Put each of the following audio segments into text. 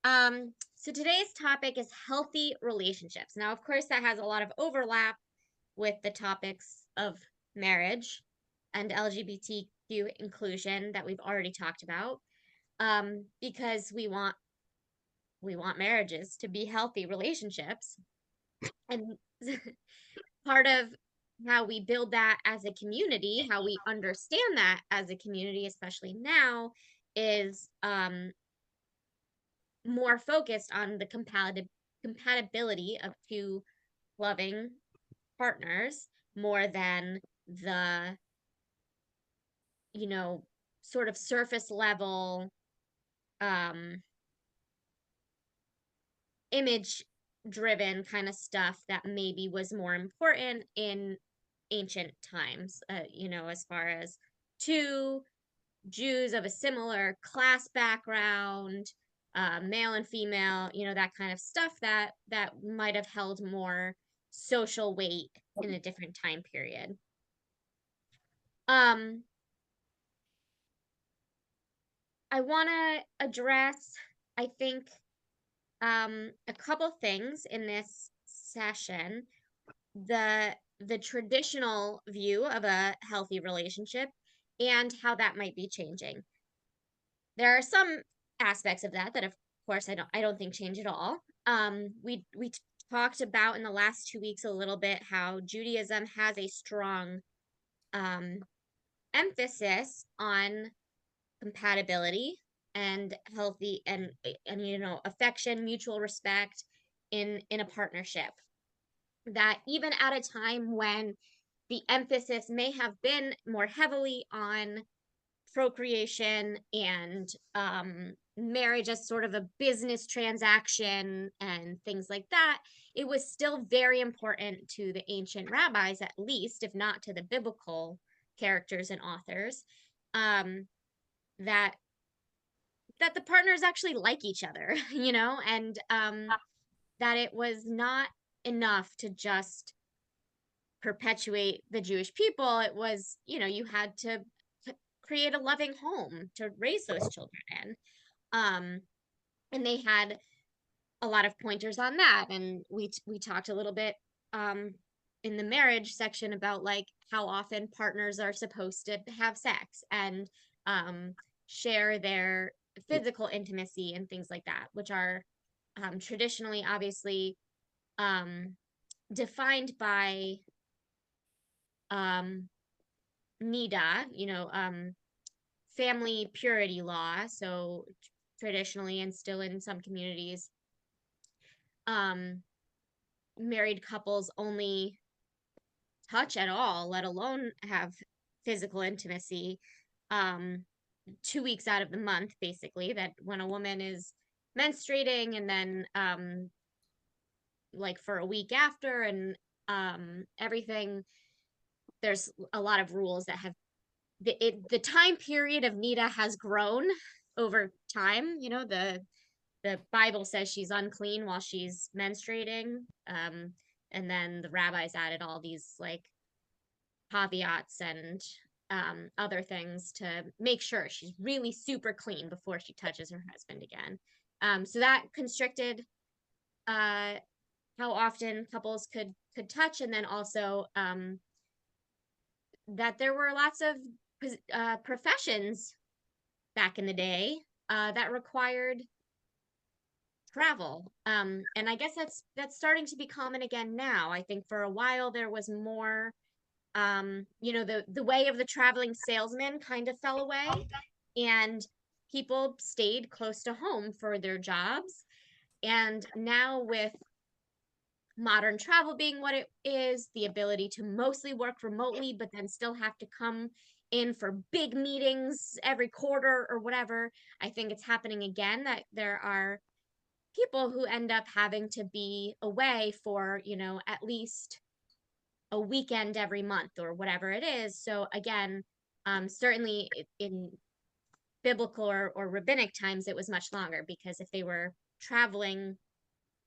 So today's topic is healthy relationships. Now, of course, that has a lot of overlap with the topics of marriage and LGBTQ inclusion that we've already talked about. Because we want marriages to be healthy relationships. And part of how we build that as a community, how we understand that as a community, especially now, is more focused on the compatibility of two loving partners more than the, you know, sort of surface level um image driven kind of stuff that maybe was more important in ancient times, as far as two Jews of a similar class background, male and female, that kind of stuff that might have held more social weight in a different time period. Um, I want to address, I think, a couple things in this session. The traditional view of a healthy relationship and how that might be changing. There are some aspects of that of course I don't think change at all. We talked about in the last 2 weeks a little bit how Judaism has a strong um emphasis on compatibility and healthy and affection, mutual respect in a partnership. That even at a time when the emphasis may have been more heavily on procreation and marriage as sort of a business transaction and things like that, it was still very important to the ancient rabbis, at least, if not to the biblical characters and authors, um, that the partners actually like each other, and that it was not enough to just perpetuate the Jewish people. It was, you had to create a loving home to raise those children in. Um, and they had a lot of pointers on that. And we talked a little bit in the marriage section about like how often partners are supposed to have sex and share their physical intimacy and things like that, which are traditionally obviously um, defined by um, NIDA, family purity law. So traditionally, and still in some communities, um, married couples only touch at all, let alone have physical intimacy, um, 2 weeks out of the month, basically. That when a woman is menstruating, and then like for a week after, and everything, there's a lot of rules that have the time period of NIDA has grown over time. The Bible says she's unclean while she's menstruating. And then the rabbis added all these like caveats and other things to make sure she's really super clean before she touches her husband again. So that constricted uh, how often couples could touch, and then also that there were lots of professions back in the day that required travel. And I guess that's starting to be common again now. I think for a while there was more, the way of the traveling salesman kind of fell away, and people stayed close to home for their jobs. And now with modern travel being what it is, the ability to mostly work remotely, but then still have to come in for big meetings every quarter or whatever, I think it's happening again that there are people who end up having to be away for, at least a weekend every month or whatever it is. So again, certainly in biblical or rabbinic times, it was much longer, because if they were traveling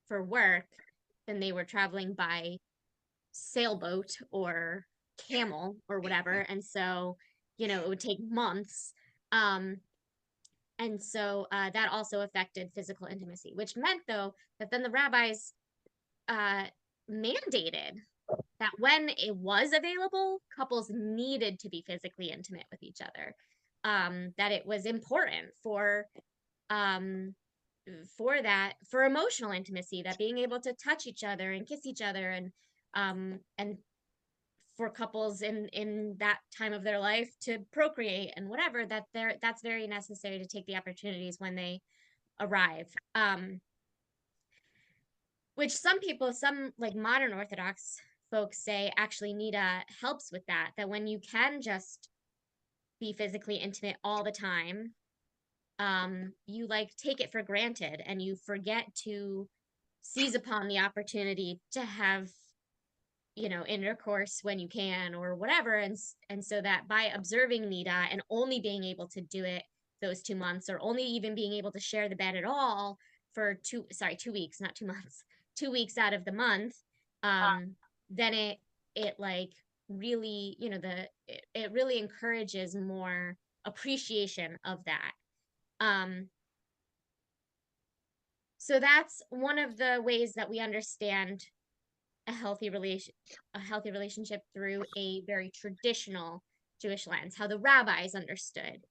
for work, then they were traveling by sailboat or camel or whatever. And so, it would take months. Um, And so that also affected physical intimacy, which meant, though, that then the rabbis mandated that when it was available, couples needed to be physically intimate with each other. That it was important um, for emotional intimacy, that being able to touch each other and kiss each other, and for couples in that time of their life to procreate and whatever, that's very necessary to take the opportunities when they arrive. Which some like modern Orthodox folks say actually Nida helps with that when you can just be physically intimate all the time, you like take it for granted and you forget to seize upon the opportunity to have, intercourse when you can or whatever. And so that by observing Nida and only being able to do it those 2 months, or only even being able to share the bed at all for 2 weeks, not 2 months, 2 weeks out of the month, then it like really, it really encourages more appreciation of that. So that's one of the ways that we understand a healthy relationship through a very traditional Jewish lens, how the rabbis understood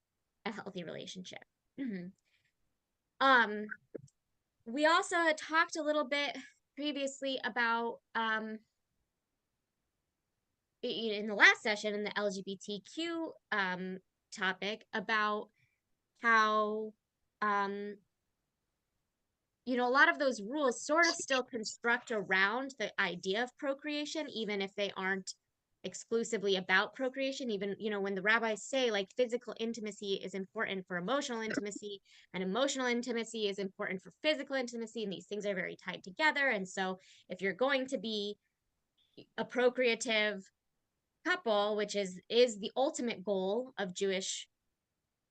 a healthy relationship. Mm-hmm. We also had talked a little bit previously about in the last session in the LGBTQ topic, about how a lot of those rules sort of still construct around the idea of procreation, even if they aren't exclusively about procreation. Even, when the rabbis say like physical intimacy is important for emotional intimacy, and emotional intimacy is important for physical intimacy, and these things are very tied together. And so if you're going to be a procreative couple, which is the ultimate goal of Jewish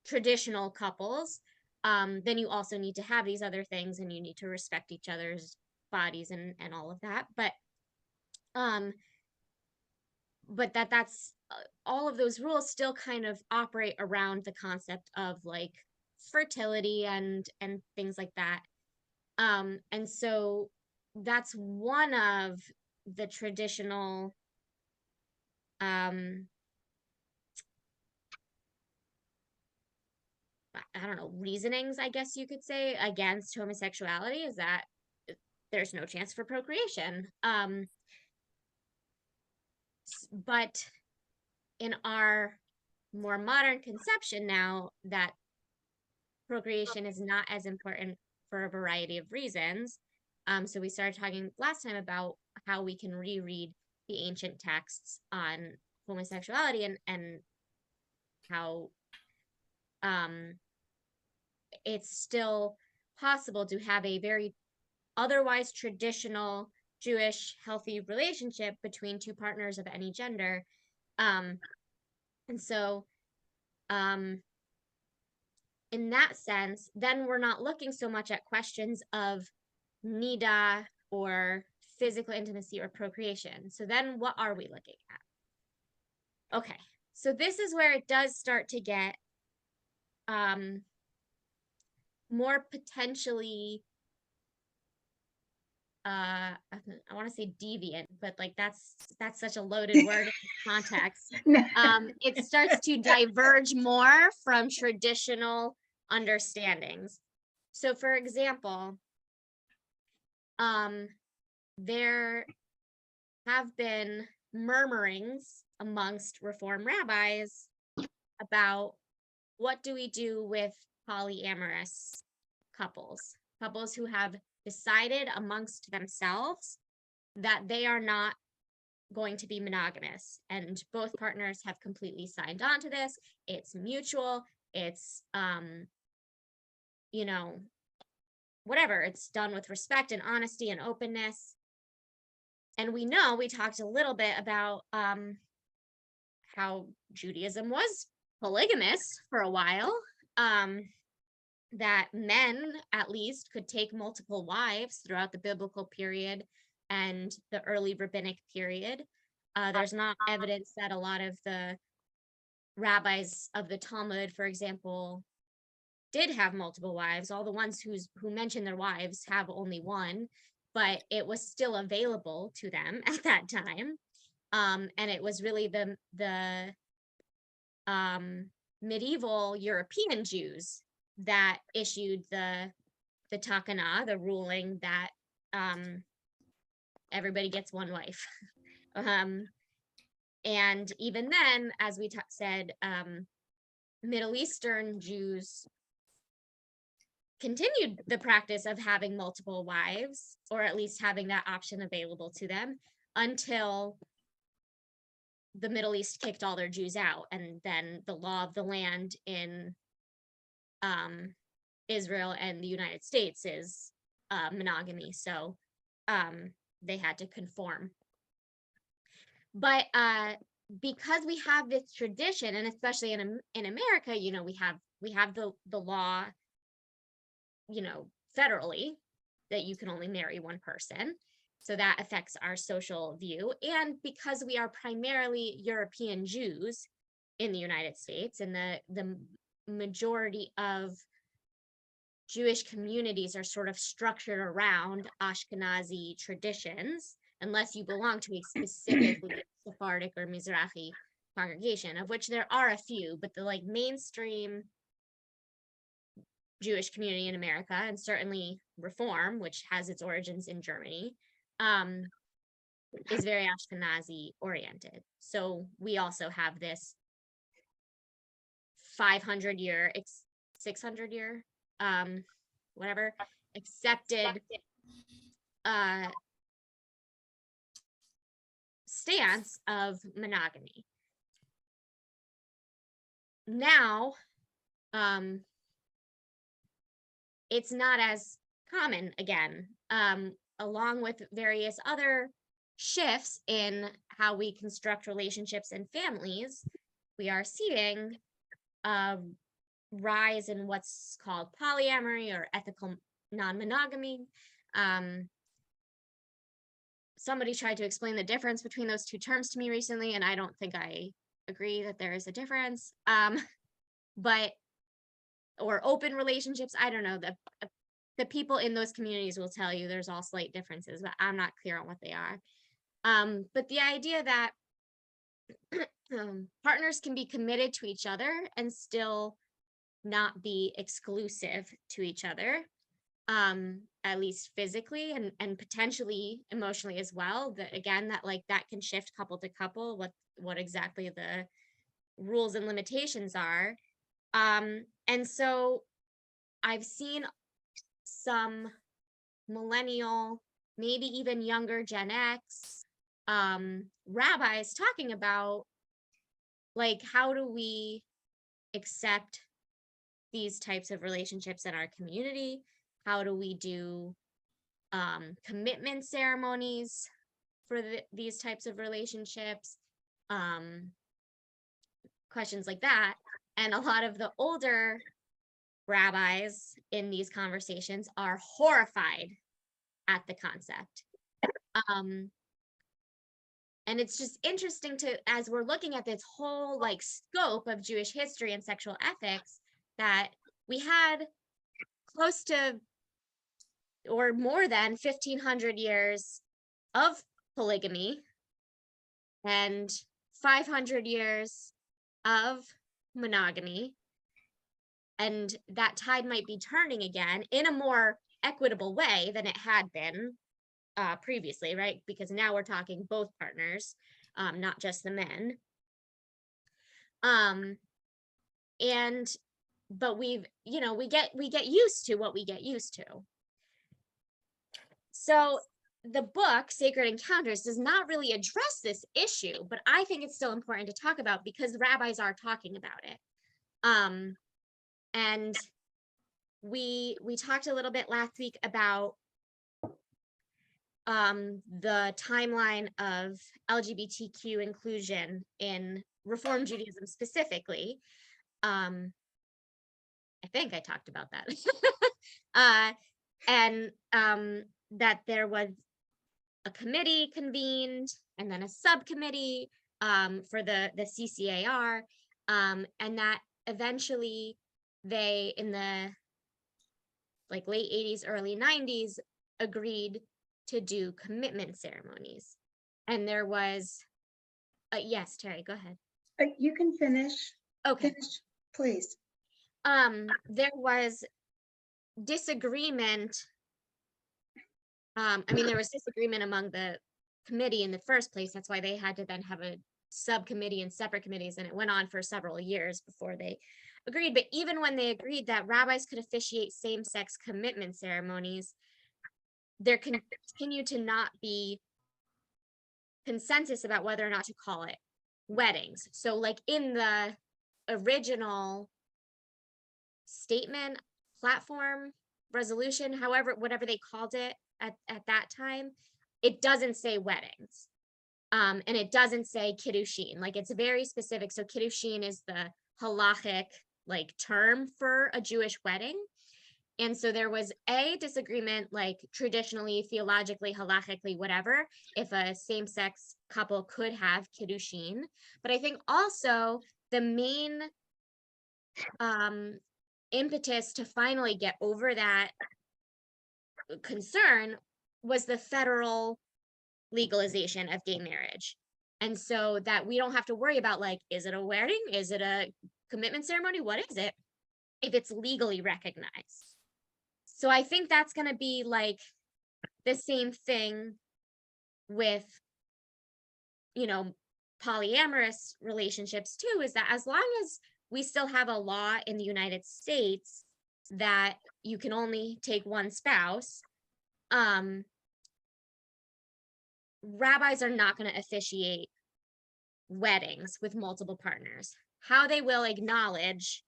traditional couples, then you also need to have these other things, and you need to respect each other's bodies and all of that. But that's all of those rules still kind of operate around the concept of like fertility and things like that. And so that's one of the traditional I don't know, reasonings, I guess you could say, against homosexuality, is that there's no chance for procreation. But in our more modern conception now, that procreation is not as important for a variety of reasons. So we started talking last time about how we can reread the ancient texts on homosexuality, and how it's still possible to have a very otherwise traditional Jewish healthy relationship between two partners of any gender. And so in that sense, then we're not looking so much at questions of nida or physical intimacy or procreation. So then what are we looking at? Okay, so this is where it does start to get more potentially I want to say deviant, but like that's such a loaded word in context. It starts to diverge more from traditional understandings. So for example, there have been murmurings amongst Reform rabbis about what do we do with polyamorous couples who have decided amongst themselves that they are not going to be monogamous, and both partners have completely signed on to this. It's mutual. It's whatever, it's done with respect and honesty and openness. And we talked a little bit about how Judaism was polygamous for a while, that men at least could take multiple wives throughout the biblical period and the early rabbinic period. There's not evidence that a lot of the rabbis of the Talmud, for example, did have multiple wives. All the ones who mentioned their wives have only one, but it was still available to them at that time. And it was really the medieval European Jews that issued the takana, the ruling that everybody gets one wife. And even then, as we said, Middle Eastern Jews continued the practice of having multiple wives, or at least having that option available to them, until the Middle East kicked all their Jews out. And then the law of the land in Israel and the United States is monogamy. So they had to conform. But because we have this tradition, and especially in America, you know, we have the law, you know, federally, that you can only marry one person. So that affects our social view. And because we are primarily European Jews in the United States, and the majority of Jewish communities are sort of structured around Ashkenazi traditions, unless you belong to a specifically Sephardic or Mizrahi congregation, of which there are a few, but the like mainstream Jewish community in America, and certainly Reform, which has its origins in Germany, is very Ashkenazi oriented. So we also have this 500-year, 600-year, whatever, accepted stance of monogamy. Now, it's not as common again, along with various other shifts in how we construct relationships and families. We are seeing a rise in what's called polyamory or ethical non-monogamy. Somebody tried to explain the difference between those two terms to me recently, and I don't think I agree that there is a difference. Or open relationships, I don't know. The people in those communities will tell you there's all slight differences, but I'm not clear on what they are. But the idea that partners can be committed to each other and still not be exclusive to each other, at least physically and potentially emotionally as well. That again, that can shift couple to couple, what exactly the rules and limitations are. And so I've seen some millennial, maybe even younger Gen X rabbis talking about, like, how do we accept these types of relationships in our community? How do we do commitment ceremonies for these types of relationships? Questions like that. And a lot of the older rabbis in these conversations are horrified at the concept. And it's just interesting as we're looking at this whole like scope of Jewish history and sexual ethics, that we had close to or more than 1,500 years of polygamy and 500 years of monogamy, and that tide might be turning again in a more equitable way than it had been previously, right? Because now we're talking both partners, not just the men. But we get used to what we get used to. So the book Sacred Encounters does not really address this issue, but I think it's still important to talk about because rabbis are talking about it. And we talked a little bit last week about the timeline of LGBTQ inclusion in Reform Judaism specifically. I think I talked about that. And that there was a committee convened and then a subcommittee for the CCAR, and that eventually they, in the like late 80s, early 90s, agreed to do commitment ceremonies. And there was, yes, Terry, go ahead. You can finish. Okay. Finish, please. There was disagreement. I mean, there was disagreement among the committee in the first place. That's why they had to then have a subcommittee and separate committees, and it went on for several years before they agreed. But even when they agreed that rabbis could officiate same-sex commitment ceremonies, there continued to not be consensus about whether or not to call it weddings. So like in the original statement, platform, resolution, however, whatever they called it at that time, it doesn't say weddings. And it doesn't say kiddushin. Like, it's very specific. So kiddushin is the halachic like term for a Jewish wedding. And so there was a disagreement, like traditionally, theologically, halachically, whatever, if a same-sex couple could have kiddushin. But I think also the main impetus to finally get over that concern was the federal legalization of gay marriage. And so that we don't have to worry about, like, is it a wedding? Is it a commitment ceremony? What is it? If it's legally recognized. So I think that's going to be like the same thing with, you know, polyamorous relationships too, is that as long as we still have a law in the United States that you can only take one spouse, rabbis are not going to officiate weddings with multiple partners. How they will acknowledge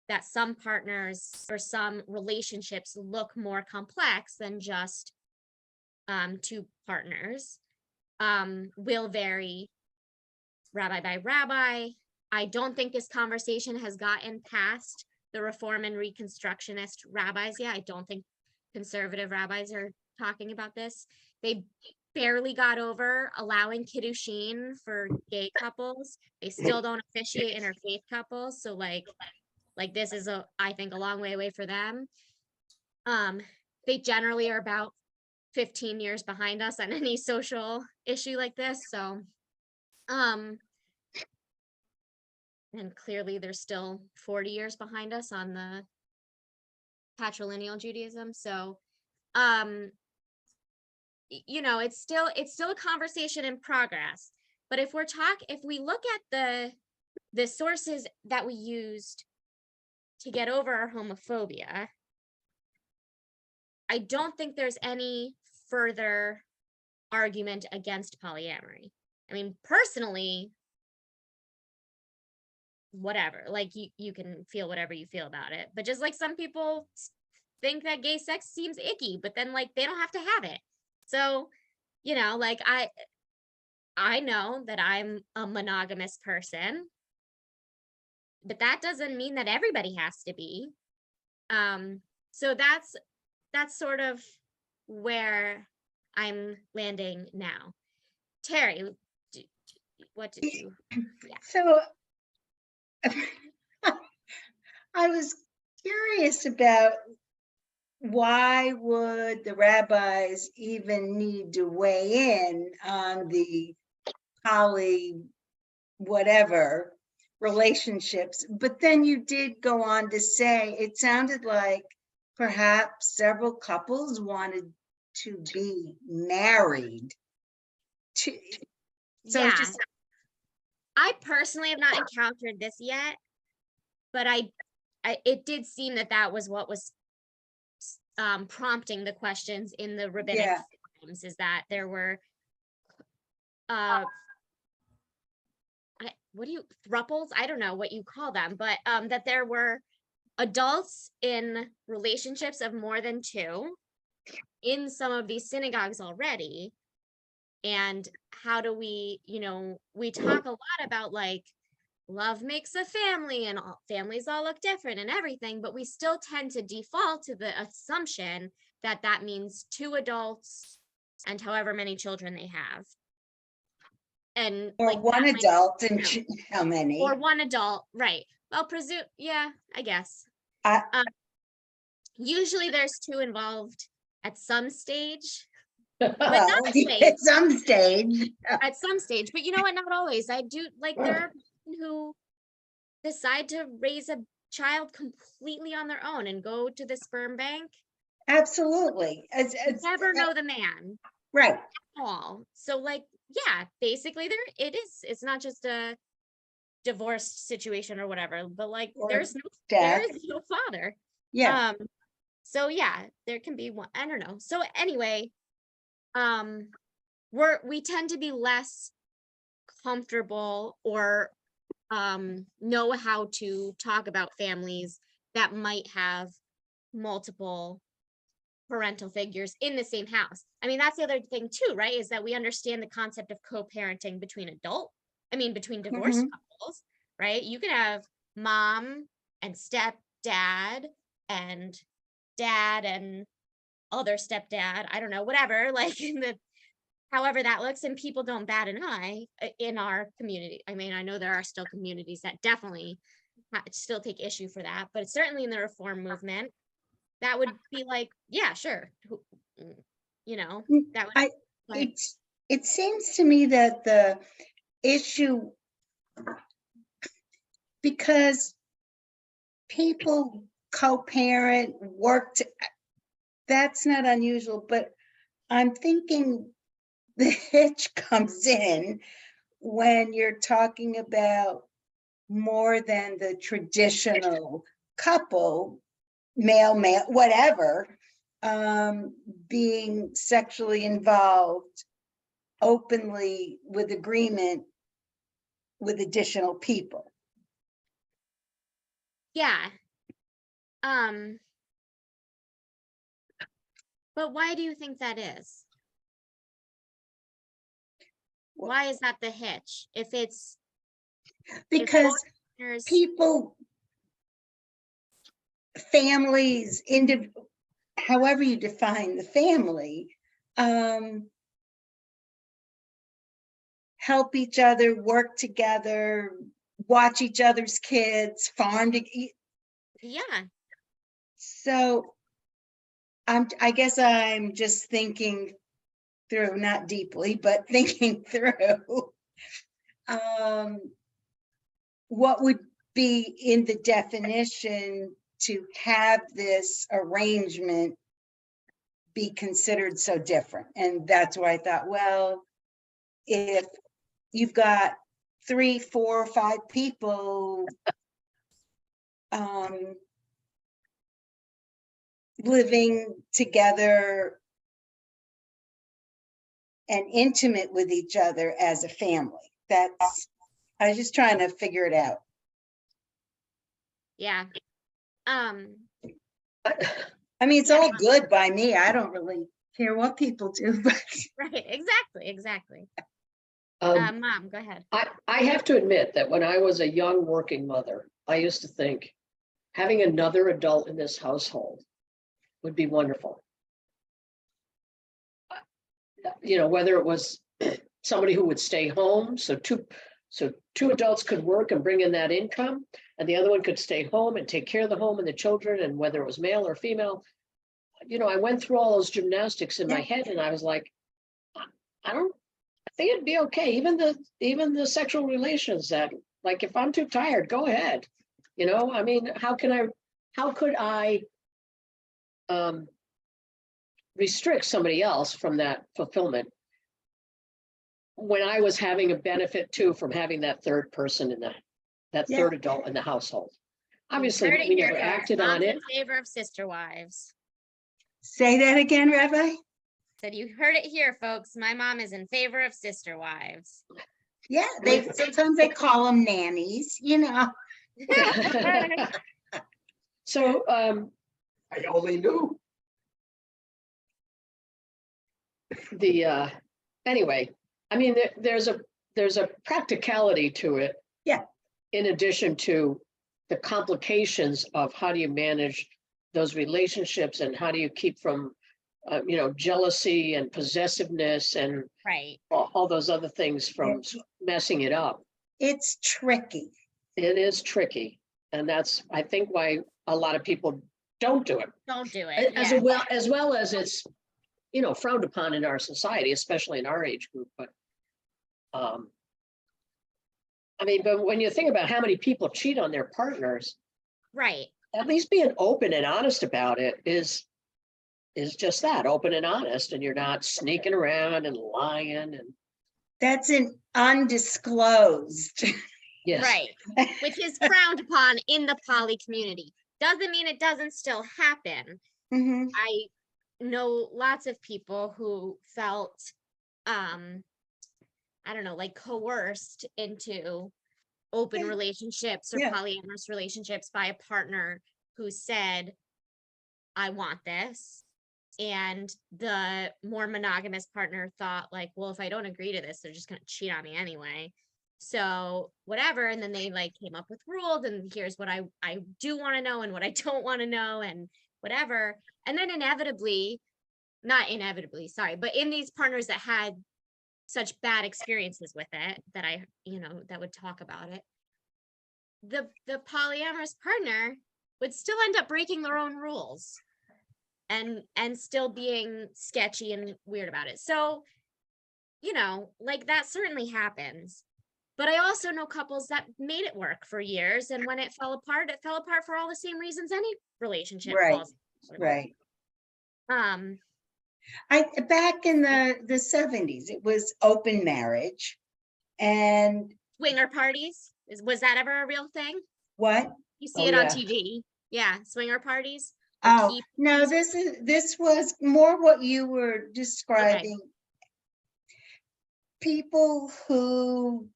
that some partners or some relationships look more complex than just two partners will vary rabbi by rabbi. I don't think this conversation has gotten past the Reform and Reconstructionist rabbis yet. I don't think conservative rabbis are talking about this. They barely got over allowing kiddushin for gay couples. They still don't officiate interfaith couples. So like this is I think a long way away for them. They generally are about 15 years behind us on any social issue like this. So, and clearly they're still 40 years behind us on the patrilineal Judaism. So, you know, it's still a conversation in progress. But if we look at the sources that we used to get over our homophobia, I don't think there's any further argument against polyamory. I mean, personally, whatever, like you can feel whatever you feel about it, but just like some people think that gay sex seems icky, but then like they don't have to have it. So, you know, like I know that I'm a monogamous person, but that doesn't mean that everybody has to be. So that's sort of where I'm landing now. Terry, what did you? Yeah. So I was curious about why would the rabbis even need to weigh in on the poly whatever relationships, but then you did go on to say it sounded like perhaps several couples wanted to be married to. So yeah, just, I personally have not encountered this yet, but it did seem that was what was prompting the questions in the rabbinic forums, is that there were thruples, I don't know what you call them, but that there were adults in relationships of more than two in some of these synagogues already. And how do we, you know, we talk a lot about like love makes a family and families all look different and everything, but we still tend to default to the assumption that that means two adults and however many children they have. And or like one adult and how many? Or one adult, right? I'll presume, yeah, I guess. I, Usually there's two involved at some stage, but not well, always. at some stage. At some stage, but you know what? Not always. I do like there are people who decide to raise a child completely on their own and go to the sperm bank. Absolutely. Never know the man Right. at all. So like, yeah, basically there it is. It's not just a divorced situation or whatever, but like Or there death. is no father. Yeah. So yeah, there can be one. I don't know. So anyway, we tend to be less comfortable or know how to talk about families that might have multiple parental figures in the same house. I mean, that's the other thing too, right? Is that we understand the concept of co-parenting between divorced Mhm. couples, right? You can have mom and stepdad and dad and other stepdad, I don't know, whatever, like in the however that looks, and people don't bat an eye in our community. I mean, I know there are still communities that definitely still take issue for that, but certainly in the reform movement, that would be like, yeah, sure. That would, I, like, it seems to me that the issue, because people co-parent, that's not unusual, but I'm thinking the hitch comes in when you're talking about more than the traditional couple, male, whatever, being sexually involved openly with agreement with additional people. yeah. Um, but why do you think that is? Why is that the hitch? If Because both partners, people, families, however you define the family, help each other, work together, watch each other's kids, farm to eat. yeah, So I guess I'm just thinking through, not deeply, but thinking through what would be in the definition to have this arrangement be considered so different. And that's why I thought, well, if you've got 3, 4, 5 people living together and intimate with each other as a family, I was just trying to figure it out. yeah. I mean, it's Yeah. all good by me. I don't really care what people do, but Right, exactly. Mom, go ahead. I have to admit that when I was a young working mother, I used to think having another adult in this household would be wonderful. Whether it was somebody who would stay home, so two adults could work and bring in that income, and the other one could stay home and take care of the home and the children, and whether it was male or female. I went through all those gymnastics in my head, and I was like, I think it'd be okay. Even the sexual relations that, like, if I'm too tired, go ahead. I mean, how could I restrict somebody else from that fulfillment when I was having a benefit too from having that third person in that third adult in the household? Obviously, we never acted on it. In favor of sister wives. Say that again, Rabbi. Said you heard it here, folks. My mom is in favor of sister wives. Yeah, sometimes they call them nannies, So I only knew. Anyway, I mean, there's a practicality to it. Yeah. In addition to the complications of how do you manage those relationships and how do you keep from jealousy and possessiveness and right, all those other things from messing it up. It's tricky. It is tricky. And that's, I think, why a lot of people don't do it. Don't do it. As Yeah. well as it's, frowned upon in our society, especially in our age group, but but when you think about how many people cheat on their partners, Right. at least being open and honest about it is just that, open and honest, and you're not sneaking around and lying and That's an undisclosed. yes. Right. Which is frowned upon in the poly community. Doesn't mean it doesn't still happen. Mhm. I know lots of people who felt, I don't know, like coerced into open Yeah. relationships or Yeah. polyamorous relationships by a partner who said, I want this. And the more monogamous partner thought like, well, if I don't agree to this, they're just going to cheat on me anyway. So whatever. And then they like came up with rules and here's what I do want to know and what I don't want to know and whatever. And then not inevitably, sorry, but in these partners that had such bad experiences with it that that would talk about it, the polyamorous partner would still end up breaking their own rules and still being sketchy and weird about it. So, like that certainly happens. But I also know couples that made it work for years, and when it fell apart for all the same reasons any relationship Right. falls apart. Right. Um, Back in the 70s, it was open marriage. And Swinger parties, was that ever a real thing? what? You see Oh, it on yeah. TV. Yeah, swinger parties. or Oh, keep- no, this was more what you were describing. People who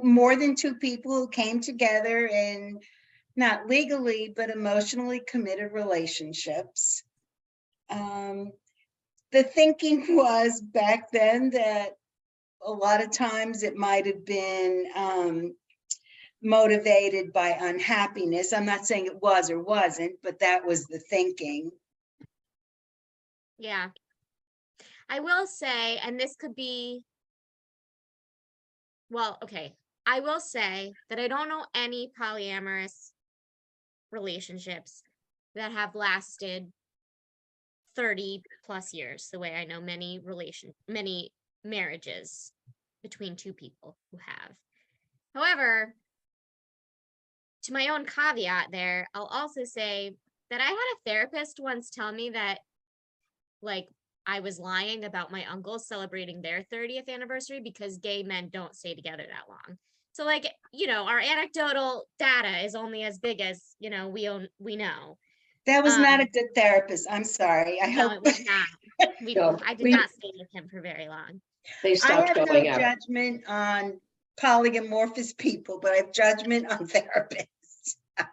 more than two people who came together in not legally, but emotionally committed relationships. The thinking was back then that a lot of times it might have been motivated by unhappiness. I'm not saying it was or wasn't, but that was the thinking. Yeah. I will say, and this could be, well, okay. I will say that I don't know any polyamorous relationships that have lasted 30 plus years, the way I know many marriages between two people who have. However, to my own caveat there, I'll also say that I had a therapist once tell me that like I was lying about my uncles celebrating their 30th anniversary because gay men don't stay together that long. So like, our anecdotal data is only as big as, we know. That was not a good therapist. I'm sorry. I No, hope it was not. No, I did not stay with him for very long. They I stopped have no going out. judgment on polyamorphous people, but I have judgment on therapists.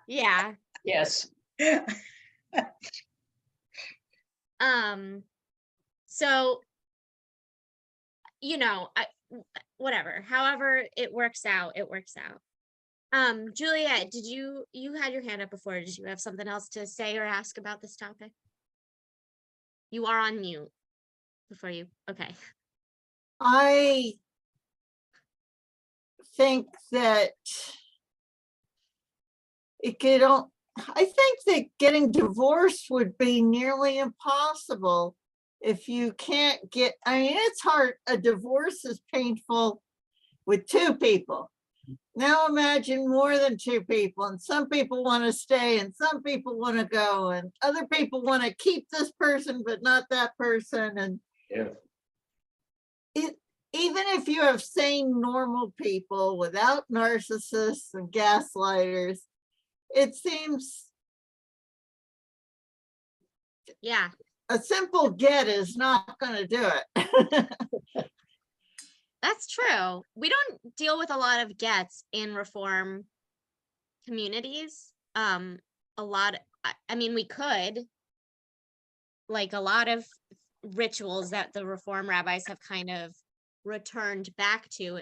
Yeah. Yes. So, whatever, however it works out, it works out. Juliet, you had your hand up before. Did you have something else to say or ask about this topic? You are on mute before you, okay. I think that I think that getting divorced would be nearly impossible if you can't it's hard. A divorce is painful with two people. Now imagine more than two people, and some people want to stay and some people want to go and other people want to keep this person but not that person. And Yeah. even if you have sane, normal people without narcissists and gaslighters, it seems Yeah. a simple get is not going to do it. That's true. We don't deal with a lot of gets in Reform communities. We could, like a lot of rituals that the Reform rabbis have kind of returned back to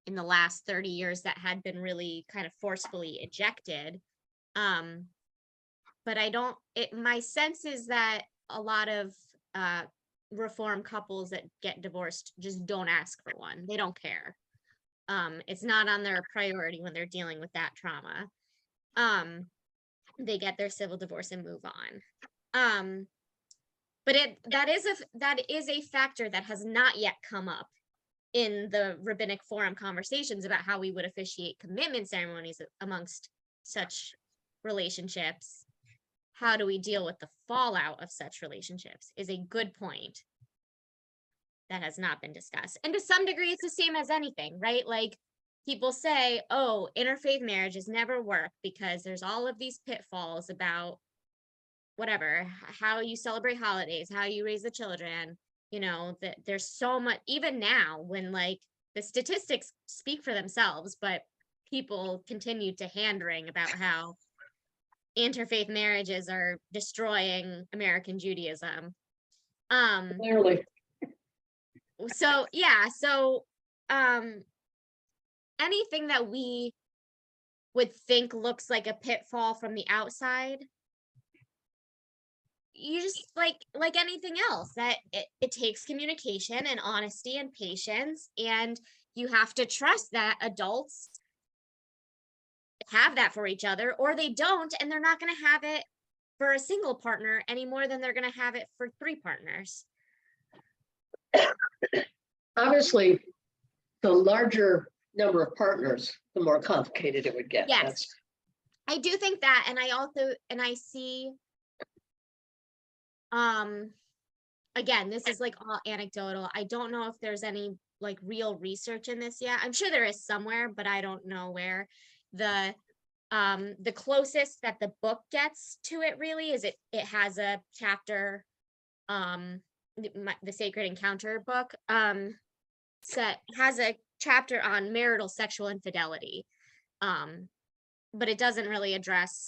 in the last 30 years that had been really kind of forcefully ejected. But my sense is that a lot of Reform couples that get divorced just don't ask for one. They don't care. It's not on their priority when they're dealing with that trauma. They get their civil divorce and move on. But that is a factor that has not yet come up in the rabbinic forum conversations about how we would officiate commitment ceremonies amongst such relationships. How do we deal with the fallout of such relationships is a good point that has not been discussed. And to some degree, it's the same as anything, right? Like people say, oh, interfaith marriages never work because there's all of these pitfalls about whatever, how you celebrate holidays, how you raise the children, you know, that there's so much, even now when like the statistics speak for themselves, but people continue to hand wring about how interfaith marriages are destroying American Judaism. Clearly. So yeah, so anything that we would think looks like a pitfall from the outside, you just like anything else, that it takes communication and honesty and patience, and you have to trust that adults have that for each other, or they don't, and they're not going to have it for a single partner any more than they're going to have it for 3 partners. Obviously, the larger number of partners, the more complicated it would get. Yes. That's, I do think that, and I see, again, this is like all anecdotal. I don't know if there's any like real research in this yet. I'm sure there is somewhere, but I don't know where. The closest that the book gets to it really is it has a chapter, the Sacred Encounter book, has a chapter on marital sexual infidelity, but it doesn't really address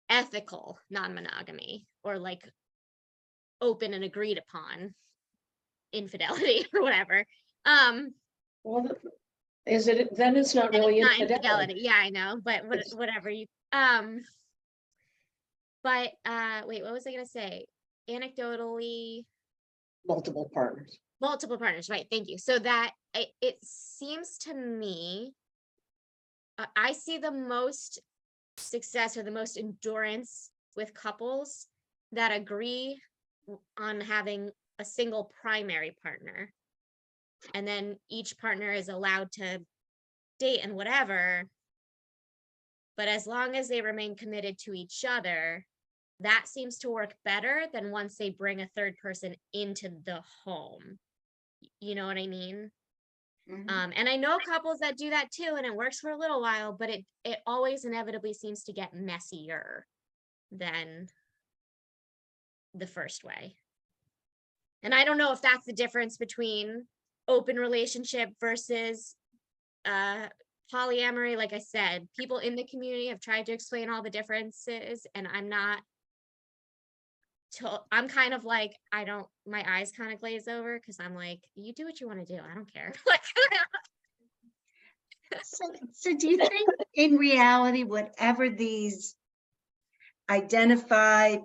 ethical non-monogamy or like open and agreed upon infidelity or whatever. well, is it, then it's not really Not infidelity. infidelity. Yeah, I know, but whatever you, but wait, what was I gonna say? Anecdotally, Multiple partners. multiple partners, right? Thank you. So that it seems to me, I see the most success or the most endurance with couples that agree on having a single primary partner, and then each partner is allowed to date and whatever, but as long as they remain committed to each other, that seems to work better than once they bring a third person into the home. You know what I mean? Mhm. And I know couples that do that too, and it works for a little while, but it always inevitably seems to get messier than the first way. And I don't know if that's the difference between open relationship versus polyamory. Like I said, people in the community have tried to explain all the differences, and I'm kind of like, my eyes kind of glaze over because I'm like, you do what you want to do. I don't care. Like, So do you think in reality, whatever these identified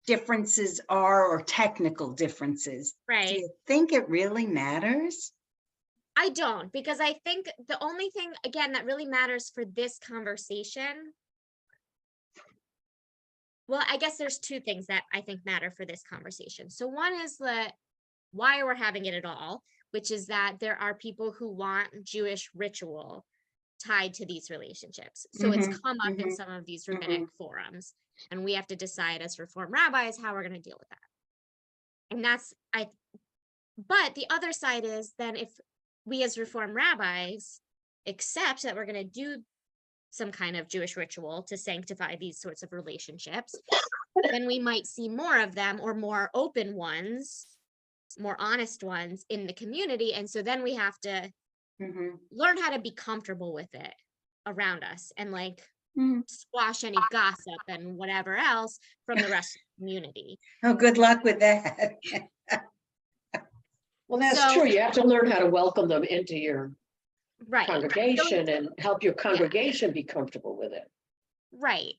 differences are, or technical differences, do right. you think it really matters? I don't, because I think the only thing, again, that really matters for this conversation, well, I guess there's 2 things that I think matter for this conversation. So one is why we're having it at all, which is that there are people who want Jewish ritual tied to these relationships. So it's come up in some of these rabbinic forums, and we have to decide as Reform rabbis how we're going to deal with that. And but the other side is then if we as Reform rabbis accept that we're going to do some kind of Jewish ritual to sanctify these sorts of relationships, then we might see more of them, or more open ones, more honest ones in the community. And so then we have to learn how to be comfortable with it around us, and like squash any gossip and whatever else from the rest of the community. Oh, good luck with that. Well, that's So- true. You have to learn how to welcome them into your Right. congregation and help your congregation be comfortable with it. Right.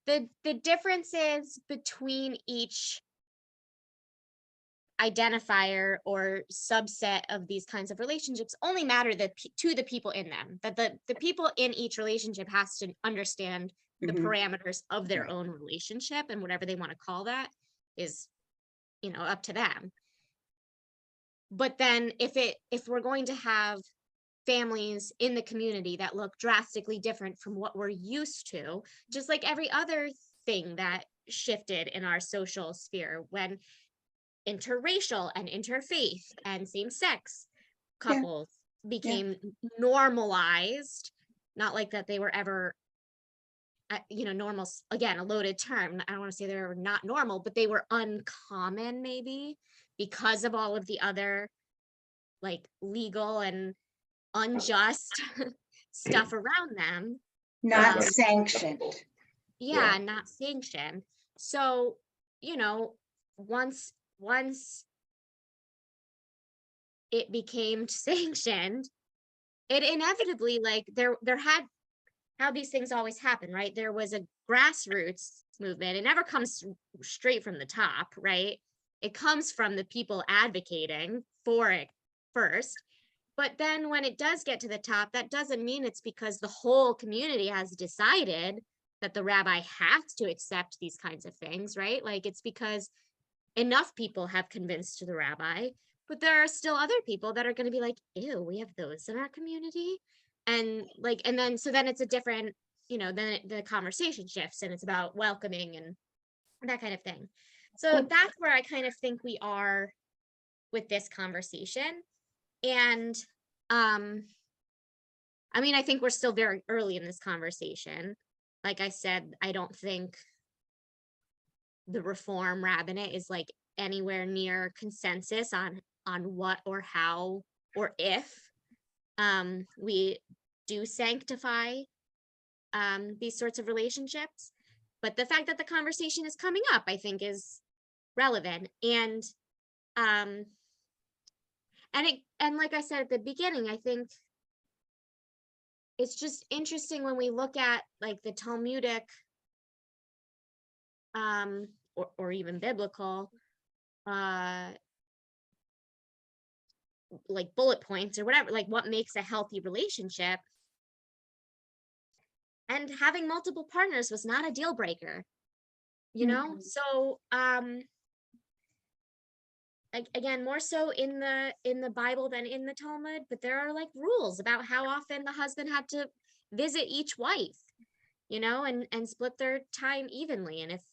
The differences between each identifier or subset of these kinds of relationships only matter to the people in them, that the people in each relationship has to understand the Mhm. parameters of their Right. own relationship, and whatever they want to call that is, up to them. But then if we're going to have families in the community that look drastically different from what we're used to, just like every other thing that shifted in our social sphere when interracial and interfaith and same-sex Yeah. couples became normalized, not like that they were ever normal, again, a loaded term. I don't want to say they were not normal, but they were uncommon, maybe because of all of the other like legal and unjust stuff around them. Not Um, sanctioned. yeah, not sanctioned. So, once it became sanctioned, it inevitably, like, there had how these things always happen, right? There was a grassroots movement. It never comes straight from the top, right? It comes from the people advocating for it first. But then when it does get to the top, that doesn't mean it's because the whole community has decided that the rabbi has to accept these kinds of things, right? Like, it's because enough people have convinced the rabbi, but there are still other people that are going to be like, ew, we have those in our community. And like, and then, so then it's a different, then the conversation shifts and it's about welcoming and that kind of thing. So that's where I kind of think we are with this conversation. And I mean, I think we're still very early in this conversation. Like I said, I don't think the Reform rabbinate is like anywhere near consensus on what or how or if we do sanctify these sorts of relationships. But the fact that the conversation is coming up, I think, is relevant. And like I said at the beginning, I think it's just interesting when we look at like the Talmudic or even biblical like bullet points or whatever, like what makes a healthy relationship. And having multiple partners was not a deal breaker, Mhm. So again, more so in the Bible than in the Talmud, but there are like rules about how often the husband had to visit each wife, and split their time evenly. And if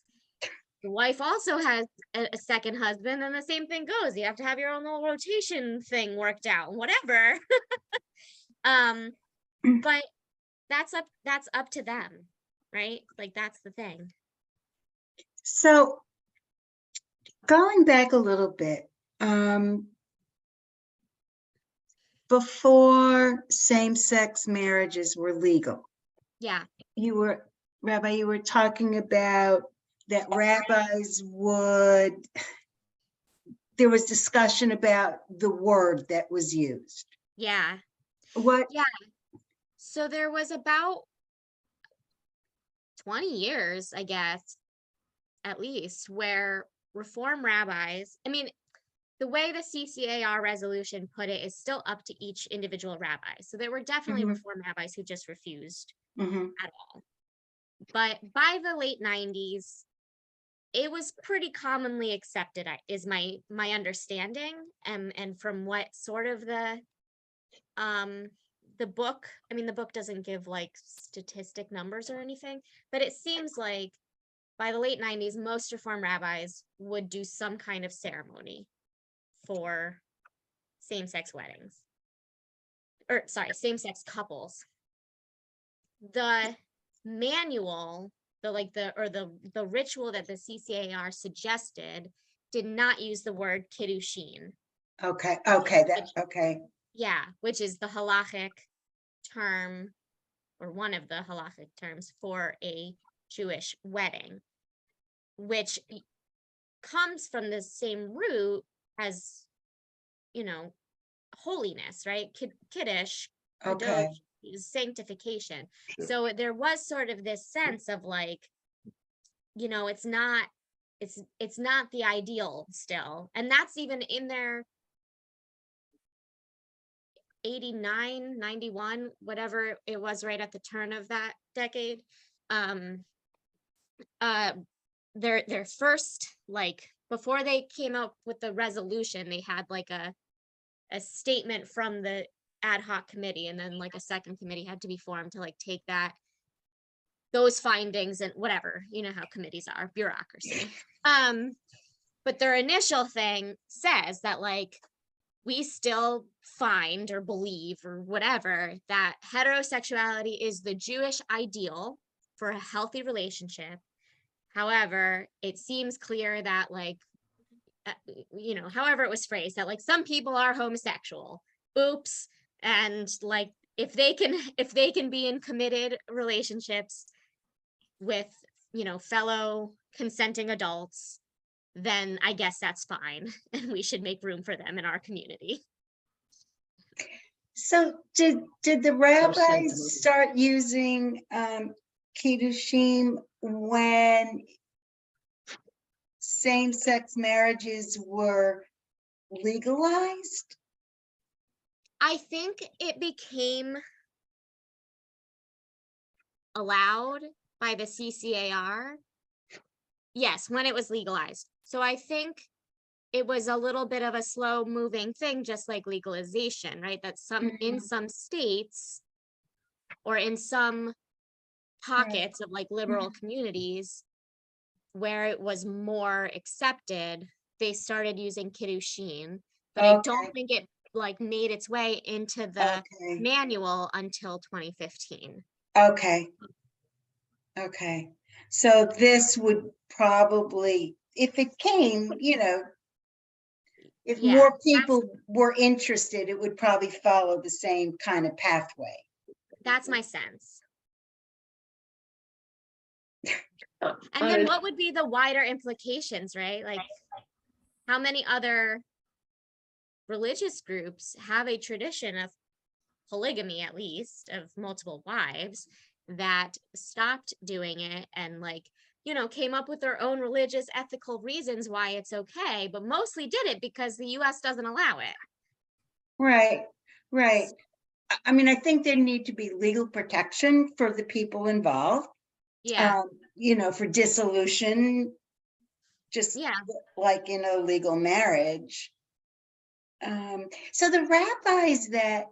the wife also has a second husband, then the same thing goes. You have to have your own little rotation thing worked out, whatever. But that's up to them, right? Like, that's the thing. So going back a little bit, before same-sex marriages were legal, Yeah. Rabbi, you were talking about that rabbis there was discussion about the word that was used. Yeah. What? Yeah. So there was about 20 years, I guess, at least, where Reform rabbis, I mean, the way the CCAR resolution put it is still up to each individual rabbi. So there were definitely Mhm. Reform rabbis who just refused Mhm. at all. But by the late 90s, it was pretty commonly accepted, is my understanding. And from what sort of the book, I mean, the book doesn't give like statistic numbers or anything, but it seems like by the late 90s, most Reform rabbis would do some kind of ceremony for same-sex weddings, or sorry, same-sex couples. The manual, the ritual that the CCAR suggested did not use the word kiddushin. Okay, okay. Yeah, which is the halachic term, or one of the halachic terms for a Jewish wedding, which comes from the same root as, holiness, right? Kiddush, kadosh, Okay. is sanctification. So there was sort of this sense of like, it's not it's not the ideal still. And that's even in their 89, 91, whatever it was right at the turn of that decade. Their first, like, before they came up with the resolution, they had like a statement from the ad hoc committee, and then like a second committee had to be formed to like take those findings and whatever, you know how committees are, bureaucracy. But their initial thing says that like, we still find or believe or whatever that heterosexuality is the Jewish ideal for a healthy relationship. However, it seems clear that like, you know, however it was phrased, that like some people are homosexual. Oops. And like, if they can be in committed relationships with, you know, fellow consenting adults, then I guess that's fine. And we should make room for them in our community. So did the sentimental. rabbis start using Kiddushim when same-sex marriages were legalized? I think it became allowed by the CCAR. Yes, when it was legalized. So I think it was a little bit of a slow moving thing, just like legalization, right? That in some states or in some pockets of like liberal communities where it was more accepted, they started using Kiddushin, but I don't think it like made its way into the manual until 2015. Okay. So this would probably, if it came, you know, if Yeah, more people were interested, it would probably follow the same kind of pathway. that's my sense. Uh, And then what would be the wider implications, right? Like, how many other religious groups have a tradition of polygamy, at least, of multiple wives, that stopped doing it and like, you know, came up with their own religious ethical reasons why it's okay, but mostly did it because the US doesn't allow it. Right. I mean, I think there need to be legal protection for the people involved. Yeah. You know, for dissolution, just like in a legal marriage. So the rabbis that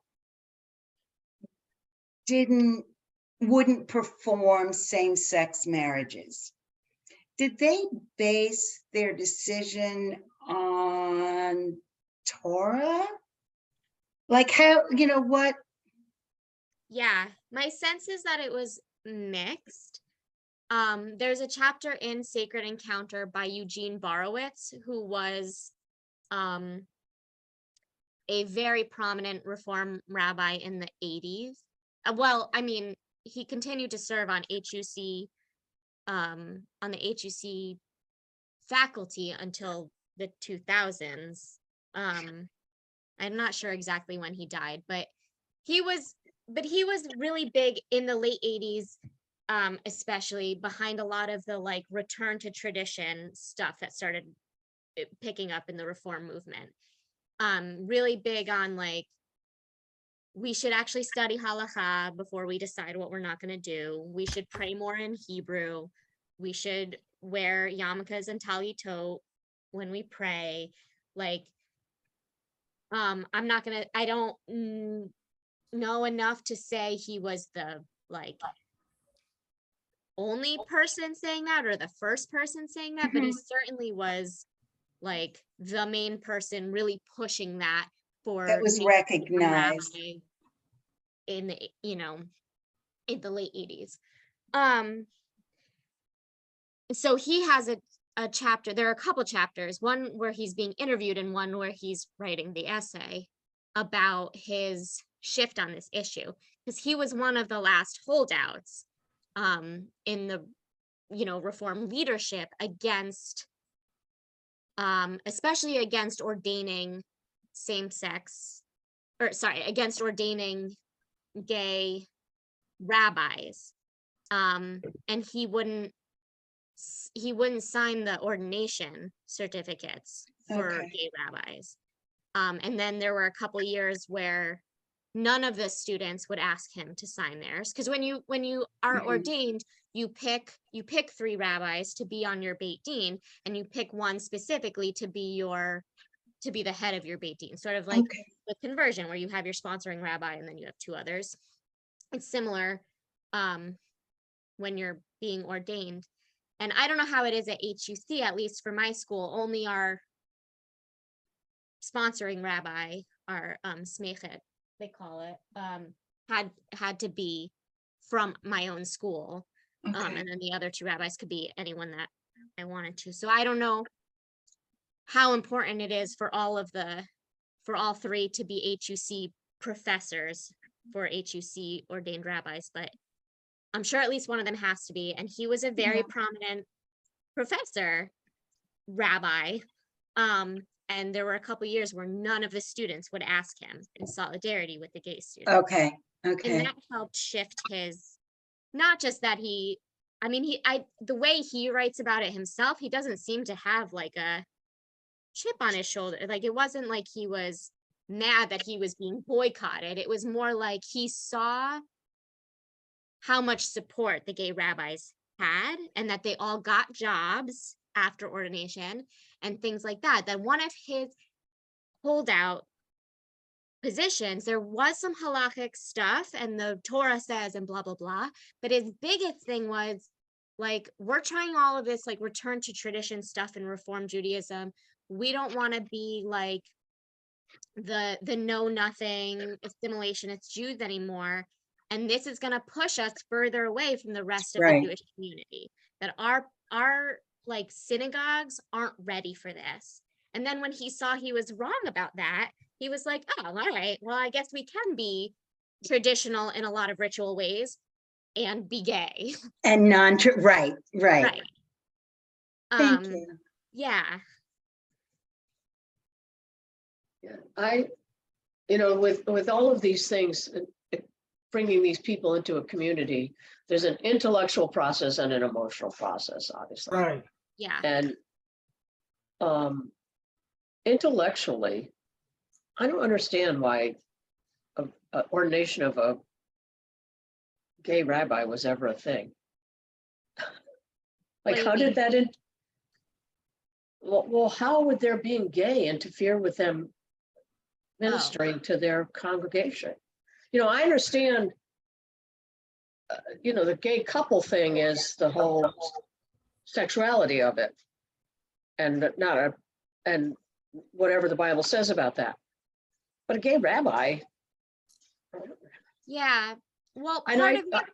wouldn't perform same-sex marriages, did they base their decision on Torah? Like how, you know what? Yeah, my sense is that it was mixed. There's a chapter in Sacred Encounter by Eugene Borowitz, who was a very prominent Reform rabbi in the 80s. Well, I mean, he continued to serve on HUC, on the HUC faculty until the 2000s. I'm not sure exactly when he died, but he was really big in the late 80s, especially behind a lot of the like return to tradition stuff that started picking up in the Reform movement. Really big on like, we should actually study halakha before we decide what we're not going to do. We should pray more in Hebrew. We should wear yarmulkes and talitot when we pray. Like, I don't know enough to say he was the like only person saying that or the first person saying that, but he certainly was like the main person really pushing that for That was recognized in the, you know, in the late 80s. So he has a chapter, there are a couple chapters, one where he's being interviewed and one where he's writing the essay about his shift on this issue, because he was one of the last holdouts in the, you know, Reform leadership against especially against ordaining against ordaining gay rabbis. And he wouldn't he wouldn't sign the ordination certificates for Okay. gay rabbis. And then there were a couple years where none of the students would ask him to sign theirs, because when you are Mhm. ordained, you pick 3 rabbis to be on your Beit Din, and you pick one specifically to be the head of your Beit Din, sort of like Okay. with conversion, where you have your sponsoring rabbi and then you have 2 others. It's similar when you're being ordained. And I don't know how it is at HUC, at least for my school, only our sponsoring rabbi, our smechet, they call it, had to be from my own school. Okay. And then the other 2 rabbis could be anyone that I wanted to. So I don't know how important it is for all 3 to be HUC professors for HUC ordained rabbis, but I'm sure at least one of them has to be. And he was a very Yeah. prominent professor, rabbi. And there were a couple years where none of the students would ask him in solidarity with the gay students. Okay. And Okay. that helped shift his, not just that the way he writes about it himself, he doesn't seem to have like a chip on his shoulder. Like, it wasn't like he was mad that he was being boycotted. It was more like he saw how much support the gay rabbis had, and that they all got jobs after ordination and things like that. That one of his holdout positions, there was some halachic stuff and the Torah says and blah, blah, blah. But his biggest thing was like, we're trying all of this like return to tradition stuff in Reform Judaism. We don't want to be like the know nothing assimilationist Jews anymore. And this is going to push us further away from the rest of Right. the Jewish community, that our like synagogues aren't ready for this. And then when he saw he was wrong about that, he was like, oh, all right, well, I guess we can be traditional in a lot of ritual ways and be gay. And right. Right. Thank you. Yeah. Yeah, with all of these things, bringing these people into a community, there's an intellectual process and an emotional process, obviously. Right. Yeah. And intellectually, I don't understand why a ordination of a gay rabbi was ever a thing. What Like, do you how did mean? that well, how would their being gay interfere with them ministering to their congregation? I understand, the gay couple thing is the whole sexuality of it, and and whatever the Bible says about that. But a gay rabbi, Yeah. Well, And part of it,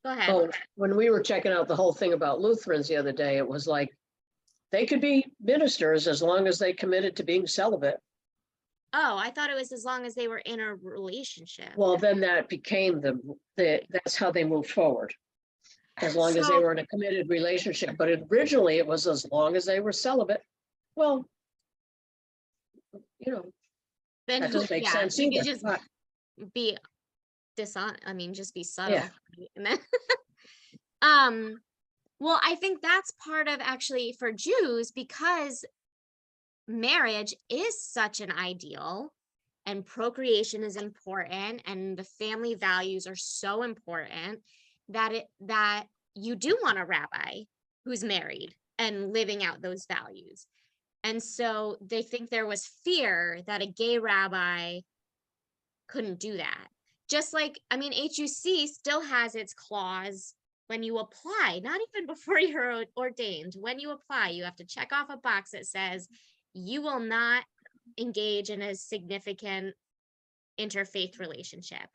go ahead. when we were checking out the whole thing about Lutherans the other day, it was like, they could be ministers as long as they committed to being celibate. Oh, I thought it was as long as they were in a relationship. Well, then that became that's how they moved forward. As long as they So- were in a committed relationship, but originally it was as long as they were celibate. Well, then that doesn't make sense you either. could just but- be just be subtle. Yeah. And then, well, I think that's part of actually for Jews, because marriage is such an ideal and procreation is important and the family values are so important that you do want a rabbi who's married and living out those values. And so they think there was fear that a gay rabbi couldn't do that. Just like, HUC still has its clause when you apply, not even before you're ordained. When you apply, you have to check off a box that says you will not engage in a significant interfaith relationship.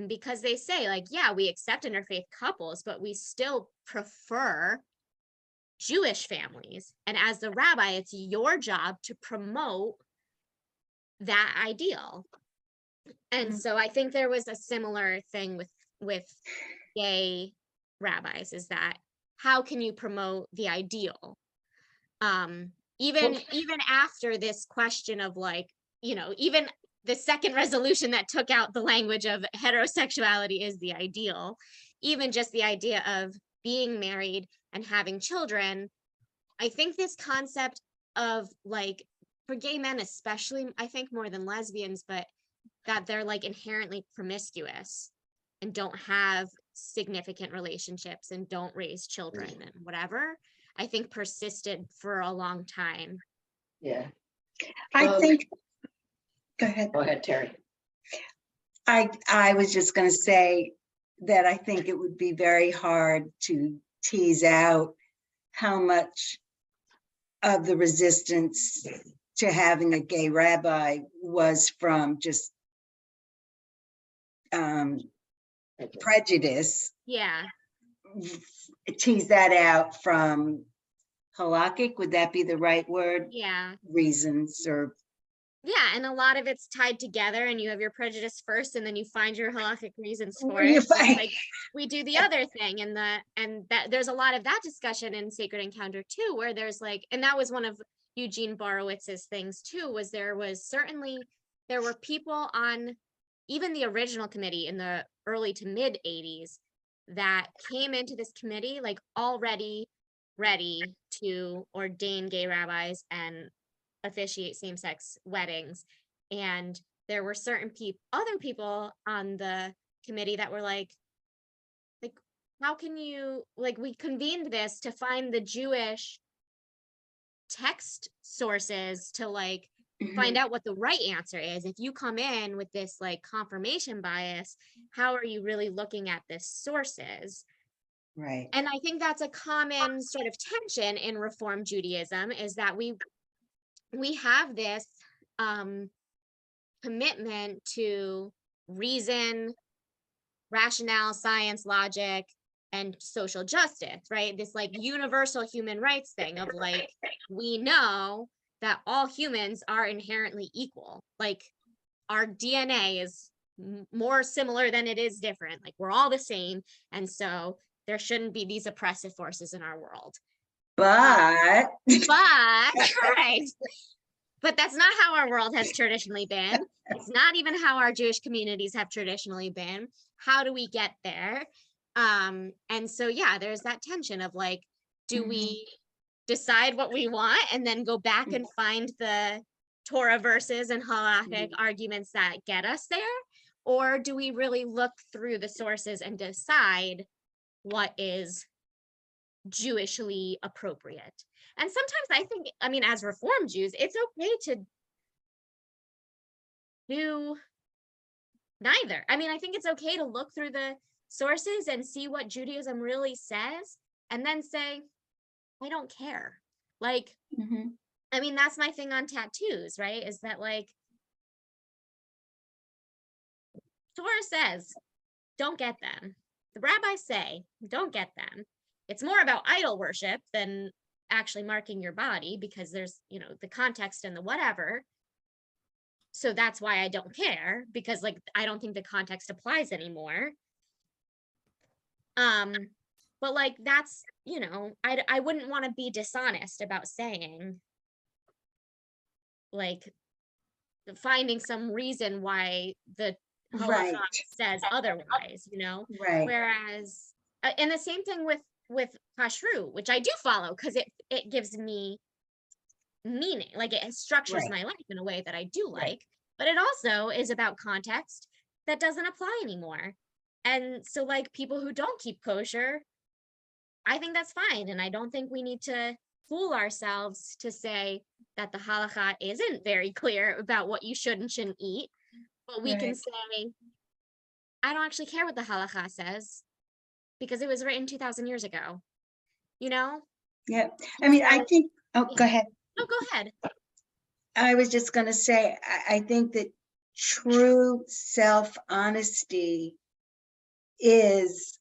Because they say, like, yeah, we accept interfaith couples, but we still prefer Jewish families. And as the rabbi, it's your job to promote that ideal. And so I think there was a similar thing with gay rabbis, is that how can you promote the ideal? Even after this question of like, even the second resolution that took out the language of heterosexuality is the ideal, even just the idea of being married and having children, I think this concept of like, for gay men especially, I think more than lesbians, but that they're like inherently promiscuous and don't have significant relationships and don't raise children and whatever, I think persisted for a long time. Yeah, I think, go ahead. go ahead, Terry. I was just going to say that I think it would be very hard to tease out how much of the resistance to having a gay rabbi was from just prejudice. Yeah. Tease that out from halakhic, would that be the right word? Yeah. Reasons or Yeah, and a lot of it's tied together, and you have your prejudice first, and then you find your halakhic reasons for You it. Just find- like we do the other thing, and that there's a lot of that discussion in Sacred Encounter too, where there's like, and that was one of Eugene Borowitz's things too, was there were people on even the original committee in the early to mid 80s that came into this committee like already ready to ordain gay rabbis and officiate same-sex weddings, and there were certain other people on the committee that were like how can you, like, we convened this to find the Jewish text sources to like find out what the right answer is. If you come in with this like confirmation bias, how are you really looking at this sources? right. And I think that's a common sort of tension in Reform Judaism, is that we have this commitment to reason, rationale, science, logic, and social justice, right? This like universal human rights thing of like, we know that all humans are inherently equal. Like our DNA is more similar than it is different. Like we're all the same. And so there shouldn't be these oppressive forces in our world. But Right. But that's not how our world has traditionally been. It's not even how our Jewish communities have traditionally been. How do we get there? And so, yeah, there's that tension of like, do we decide what we want and then go back and find the Torah verses and halakhic arguments that get us there? Or do we really look through the sources and decide what is Jewishly appropriate? And sometimes I think, I mean, as Reform Jews, it's okay to do neither. I mean, I think it's okay to look through the sources and see what Judaism really says, and then say, I don't care. Like, I mean, that's my thing on tattoos, right? Is that like, Torah says, don't get them. The rabbis say, don't get them. It's more about idol worship than actually marking your body, because there's, you know, the context and the whatever. So that's why I don't care, because like, I don't think the context applies anymore. But like, that's, you know, I wouldn't want to be dishonest about saying like finding some reason why the right, halakha says otherwise, you know? right. Whereas, and the same thing with kashrut, which I do follow because it gives me meaning, like it structures Right. my life in a way that I do like, Right. but it also is about context that doesn't apply anymore. And so like people who don't keep kosher, I think that's fine. And I don't think we need to fool ourselves to say that the halakha isn't very clear about what you should and shouldn't eat, but we can Right. say, I don't actually care what the halakha says because it was written 2,000 years ago, you know? Yeah. I mean, I So- think, oh, yeah. go ahead. No, go ahead. I was just going to say, I think that true self-honesty is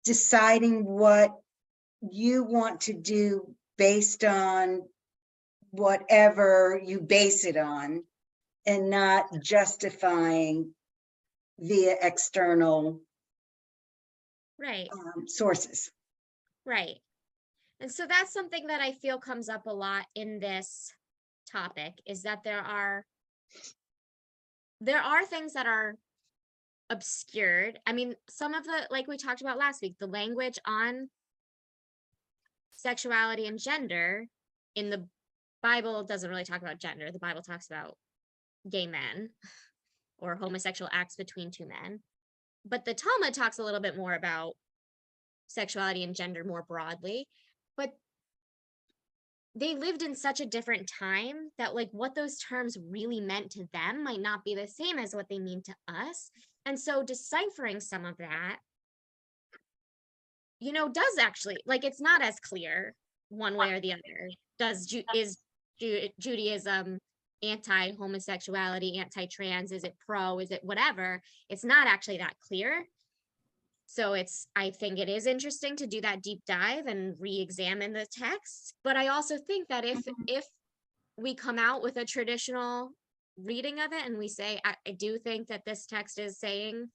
deciding what you want to do based on whatever you base it on, and not justifying via external Right, sources. right. And so that's something that I feel comes up a lot in this topic, is that there are things that are obscured. I mean, some of the, like we talked about last week, the language on sexuality and gender in the Bible doesn't really talk about gender. The Bible talks about gay men or homosexual acts between two men. But the Talmud talks a little bit more about sexuality and gender more broadly. But they lived in such a different time that like what those terms really meant to them might not be the same as what they mean to us. And so deciphering some of that, does actually, like, it's not as clear one way or the other. Is Judaism anti-homosexuality, anti-trans? Is it pro? Is it whatever? It's not actually that clear. So I think it is interesting to do that deep dive and re-examine the text. But I also think that if we come out with a traditional reading of it and we say, I do think that this text is saying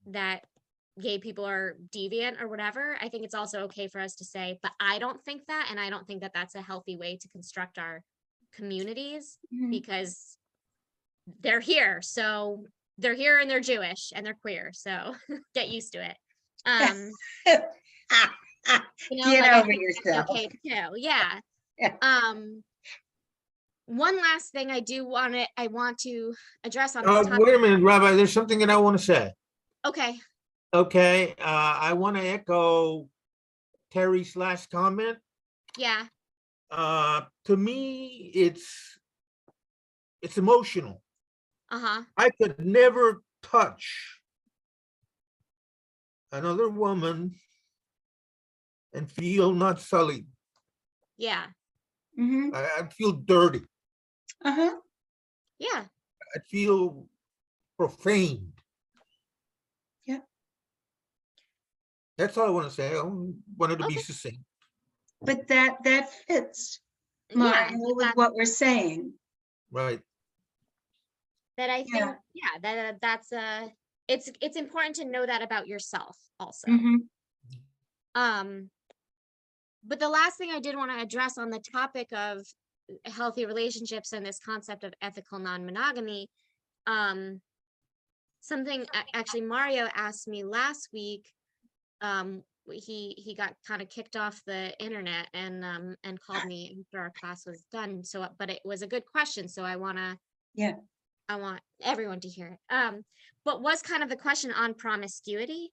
that gay people are deviant or whatever, I think it's also okay for us to say, but I don't think that, and I don't think that that's a healthy way to construct our communities, because they're here. So they're here and they're Jewish and they're queer. So get used to it. Get like, I over think that's yourself. okay too. Yeah. Yeah. One last thing I want to address on this topic. Wait a minute, Rabbi, there's something that I want to say. Okay. Okay, I want to echo Terry's last comment. Yeah. To me, it's emotional. Uh-huh. I could never touch another woman and feel not sullied. Yeah. Mhm. I'd feel dirty. Uh-huh. Yeah. I'd feel profaned. Yeah. That's all I want to say. I wanted to be Okay. succinct. But that fits, Yeah. Martin, with what we're saying. Right. That I think, Yeah. that's it's important to know that about yourself also. But the last thing I did want to address on the topic of healthy relationships and this concept of ethical non-monogamy, something actually Mario asked me last week. He got kind of kicked off the internet and called me after our class was done. So, but it was a good question. So I want everyone to hear it. But was kind of the question on promiscuity.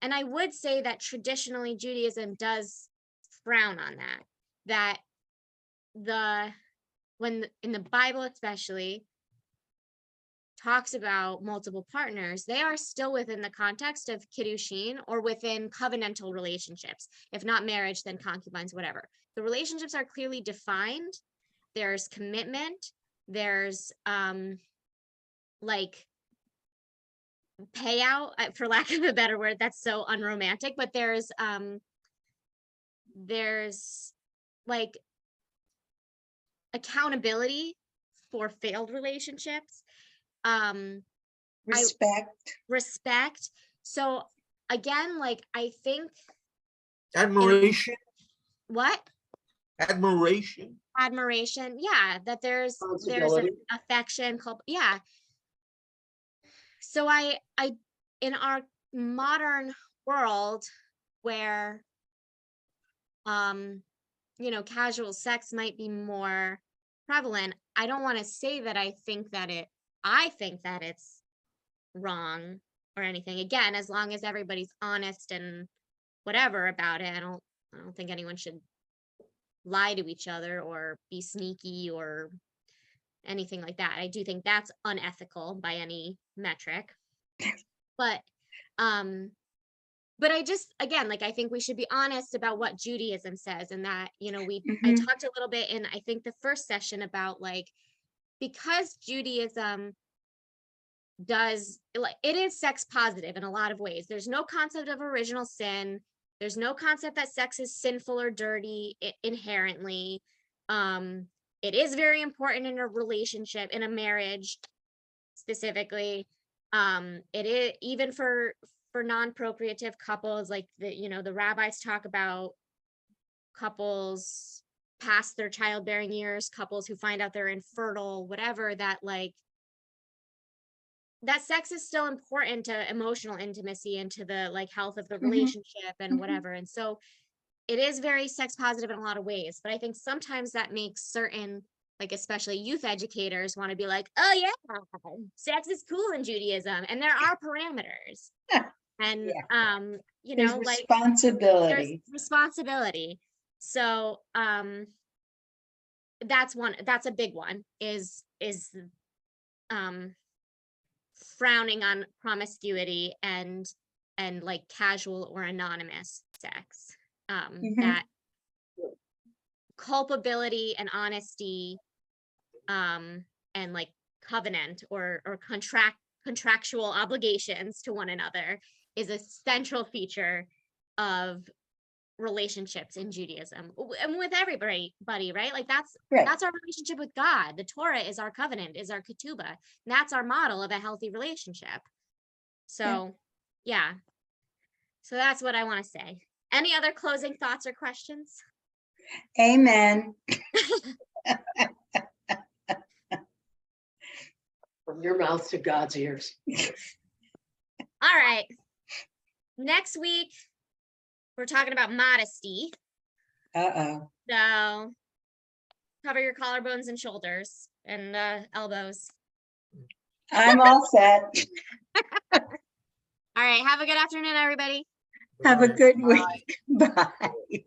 And I would say that traditionally Judaism does frown on that when in the Bible especially talks about multiple partners, they are still within the context of kiddushin or within covenantal relationships. If not marriage, then concubines, whatever. The relationships are clearly defined. There's commitment. There's like payout, for lack of a better word. That's so unromantic, but there's like accountability for failed relationships. Respect. So again, like I think Admiration. What? Admiration. Yeah, that there's an affection, yeah. So I in our modern world where casual sex might be more prevalent, I don't want to say that I think that it's wrong or anything. Again, as long as everybody's honest and whatever about it, I don't think anyone should lie to each other or be sneaky or anything like that. I do think that's unethical by any metric. But I just, again, like I think we should be honest about what Judaism says, and that, I talked a little bit in I think the first session about like, because Judaism does, like, it is sex positive in a lot of ways. There's no concept of original sin. There's no concept that sex is sinful or dirty inherently. It is very important in a relationship, in a marriage specifically. It is even for non-procreative couples, like the rabbis talk about couples past their childbearing years, couples who find out they're infertile, whatever, that like that sex is still important to emotional intimacy and to the like health of the Mhm. relationship and Mhm. whatever. And so it is very sex positive in a lot of ways, but I think sometimes that makes certain, like especially youth educators, want to be like, oh yeah, sex is cool in Judaism, and there are parameters. And you There's know, like there's responsibility. responsibility. So that's a big one is frowning on promiscuity and like casual or anonymous sex. Mhm. That culpability and honesty and like covenant or contractual obligations to one another is a central feature of relationships in Judaism and with everybody, right? Like Right. that's our relationship with God. The Torah is our covenant, is our ketubah. And that's our model of a healthy relationship. So, yeah. So that's what I want to say. Any other closing thoughts or questions? Amen. From your mouth to God's ears. All right. Next week, we're talking about modesty. Uh-oh. So cover your collarbones and shoulders and elbows. I'm all set. All right. Have a good afternoon, everybody. Have a Bye. good week. Bye.